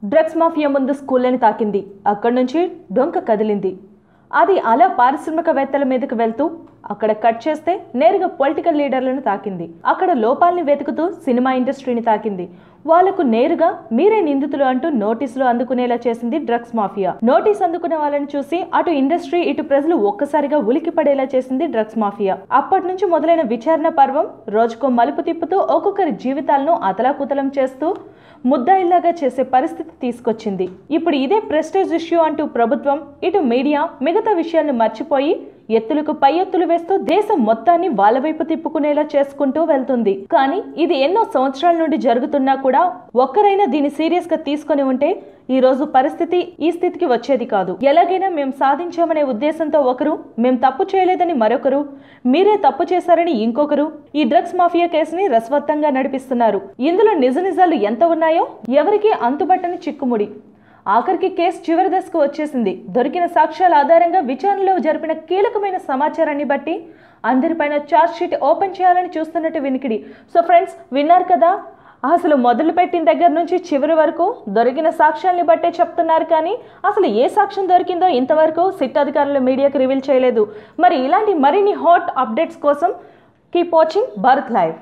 Drugs mafia ముందు స్కూళ్ళని తాకింది. అక్కడి నుంచి డొంక కదిలింది. అది అలా పారిశ్రామికవేత్తల మీదకి వెళ్తూ అక్కడ కట్ చేస్తే నేరుగా పొలిటికల్ లీడర్లను తాకింది. అక్కడ లోపాలని వెతుకుతూ సినిమా ఇండస్ట్రీని తాకింది. వాళ్లకు నేరుగా మీరే నిందితులు అంటూ నోటీసులు అందుకునేలా చేసింది డ్రగ్స్ మాఫియా. నోటీస్ అందుకునే వాళ్ళని చూసి అటు ఇండస్ట్రీ ఇటు ప్రజలు ఒక్కసారిగా ఉలికి పడేలా చేసింది డ్రగ్స్ మాఫియా. అప్పటి నుంచి మొదలైన విచారణ పర్వం రోజుకో మలుపు తిప్పుతూ ఒక్కొక్కరి జీవితాలను అతలాకుతలం చేస్తూ ముద్దాయిల్లాగా చేసే పరిస్థితి తీసుకొచ్చింది. ఇప్పుడు ఇదే ప్రెస్టేజ్ ఇష్యూ అంటూ ప్రభుత్వం ఇటు మీడియా మిగతా విషయాలను మర్చిపోయి ఎత్తులకు పై ఎత్తులు వేస్తూ దేశం మొత్తాన్ని వాళ్ళ వైపు తిప్పుకునేలా చేసుకుంటూ వెళ్తుంది. కానీ ఇది ఎన్నో సంవత్సరాల నుండి జరుగుతున్నా కూడా ఒక్కరైనా దీన్ని సీరియస్ గా తీసుకొని ఉంటే ఈ రోజు పరిస్థితి ఈ స్థితికి వచ్చేది కాదు. ఎలాగైనా మేము సాధించామనే ఉద్దేశంతో ఒకరు, మేము తప్పు చేయలేదని మరొకరు, మీరే తప్పు చేశారని ఇంకొకరు ఈ డ్రగ్స్ మాఫియా కేసుని రసవత్తంగా నడిపిస్తున్నారు. ఇందులో నిజ నిజాలు ఎంత ఉన్నాయో ఎవరికి అంతుబట్టని చిక్కుముడి. ఆఖరికి కేసు చివరి దశకు వచ్చేసింది. దొరికిన సాక్ష్యాల ఆధారంగా విచారణలో జరిపిన కీలకమైన సమాచారాన్ని బట్టి అందరిపైన ఛార్జ్ షీట్ ఓపెన్ చేయాలని చూస్తున్నట్టు వినికిడి. సో ఫ్రెండ్స్, విన్నారు కదా, అసలు మొదలు పెట్టిన దగ్గర నుంచి చివరి వరకు దొరికిన సాక్ష్యాన్ని బట్టే చెప్తున్నారు. కానీ అసలు ఏ సాక్ష్యం దొరికిందో ఇంతవరకు సిట్ అధికారులు మీడియాకి రివీల్ చేయలేదు. మరి ఇలాంటి మరిన్ని హాట్ అప్డేట్స్ కోసం కీప్ వాచింగ్ భారత్ లైవ్.